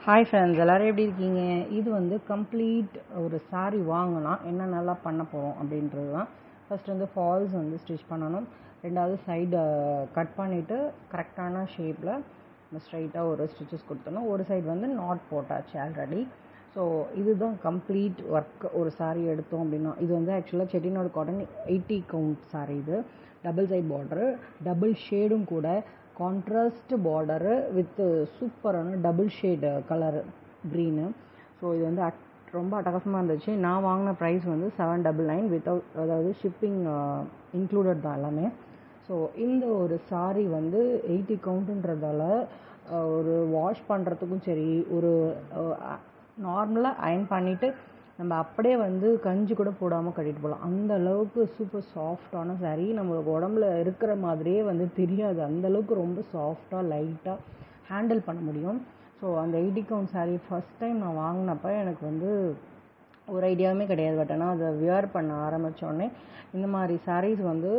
Hi friends, எல்லோரும் எப்படி இருக்கீங்க? இது வந்து கம்ப்ளீட் ஒரு சாரீ வாங்கினா என்ன நல்லா பண்ண போகிறோம் அப்படின்றது தான். ஃபஸ்ட் வந்து ஃபால்ஸ் வந்து ஸ்டிச் பண்ணணும். ரெண்டாவது சைடு கட் பண்ணிவிட்டு கரெக்டான ஷேப்பில் ஸ்ட்ரைட்டாக ஒரு ஸ்டிச்சஸ் கொடுத்தணும். ஒரு சைடு வந்து நாட் போட்டாச்சு ஆல்ரெடி. ஸோ இதுதான் கம்ப்ளீட் ஒர்க். ஒரு சாரீ எடுத்தோம் அப்படின்னா இது வந்து ஆக்சுவலாக செட்டிநாடு காட்டன் 80 கவுண்ட் சாரீ. இது டபுள் சைட் பார்டரு, டபுள் ஷேடும் கூட, கான்ட்ராஸ்ட் பார்டரு வித் சூப்பரான double shade colour green. So இது வந்து ரொம்ப அட்டகாசமாக இருந்துச்சு. நான் வாங்கின ப்ரைஸ் வந்து 799 வித்தவுட், அதாவது ஷிப்பிங் இன்க்ளூடட் தான் எல்லாமே. ஸோ இந்த ஒரு சாரீ வந்து 80 கவுண்ட்டுன்றதால ஒரு வாஷ் பண்ணுறதுக்கும் சரி, ஒரு நார்மலாக அயர்ன் பண்ணிவிட்டு நம்ம அப்படியே வந்து கஞ்சி கூட போடாமல் கட்டிட்டு போகலாம். அந்த அளவுக்கு சூப்பர் சாஃப்டான சாரீ. நம்மளுக்கு உடம்புல இருக்கிற மாதிரியே வந்து தெரியாது. அந்தளவுக்கு ரொம்ப சாஃப்டாக லைட்டாக ஹேண்டில் பண்ண முடியும். ஸோ அந்த 80 கவுண்ட் சாரீ ஃபஸ்ட் டைம் நான் வாங்கினப்ப எனக்கு வந்து ஒரு ஐடியாவுமே கிடையாது. பட் ஆனால் அதை வியர் பண்ண ஆரம்பித்தோடனே இந்த மாதிரி சாரீஸ் வந்து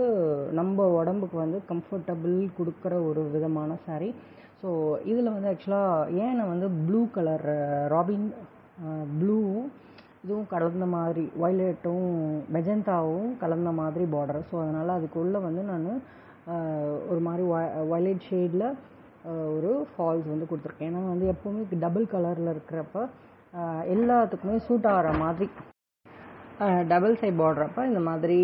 நம்ம உடம்புக்கு வந்து கம்ஃபர்டபுள் கொடுக்குற ஒரு விதமான சாரீ. ஸோ இதில் வந்து ஆக்சுவலாக ஏன் நான் வந்து ப்ளூ கலர் ராபின் ப்ளூவும் இதுவும் கலந்த மாதிரி, வயலட்டும் மெஜந்தாவும் கலந்த மாதிரி பார்டர். ஸோ அதனால் அதுக்குள்ளே வந்து நான் ஒரு மாதிரி வயலட் ஷேடில் ஒரு ஃபால்ஸ் வந்து கொடுத்துருக்கேன். ஏன்னா வந்து எப்போவுமே டபுள் கலரில் இருக்கிறப்ப எல்லாத்துக்குமே சூட் ஆகிற மாதிரி டபுள் சைட் பார்டரப்போ இந்த மாதிரி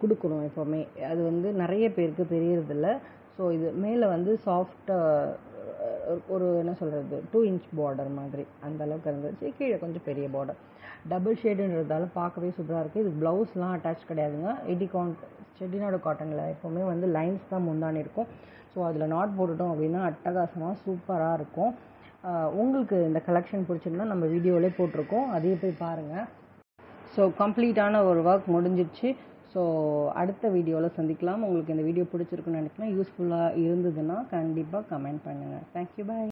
கொடுக்கணும் எப்போவுமே. அது வந்து நிறைய பேருக்கு தெரியறதில்ல. ஸோ இது மேலே வந்து சாஃப்டாக ஒரு என்ன சொல்கிறது 2 இன்ச் பார்டர் மாதிரி அந்தளவுக்கு இருந்துச்சு. கீழே கொஞ்சம் பெரிய பார்டர், டபுள் ஷேடுன்றதால பார்க்கவே சூப்பராக இருக்குது. இது ப்ளவுஸ்லாம் அட்டாச் கிடையாதுங்க. 80 கவுண்ட் செட்டிநாடு காட்டனில் எப்போவுமே வந்து லைன்ஸ் தான் முந்தானி இருக்கும். ஸோ அதில் நாட் போட்டுட்டோம் அப்படின்னா அட்டகாசமாக சூப்பராக இருக்கும். உங்களுக்கு இந்த கலெக்ஷன் பிடிச்சிருந்தா நம்ம வீடியோவிலே போட்டிருக்கோம், அதையே போய் பாருங்கள். ஸோ கம்ப்ளீட்டான ஒரு ஒர்க் முடிஞ்சிடுச்சு. ஸோ அடுத்த வீடியோவில் சந்திக்கலாம். உங்களுக்கு இந்த வீடியோ பிடிச்சிருக்குன்னு நினைக்கிறேன். யூஸ்ஃபுல்லாக இருந்ததுன்னா கண்டிப்பாக கமெண்ட் பண்ணுங்கள். தேங்க்யூ, பாய்.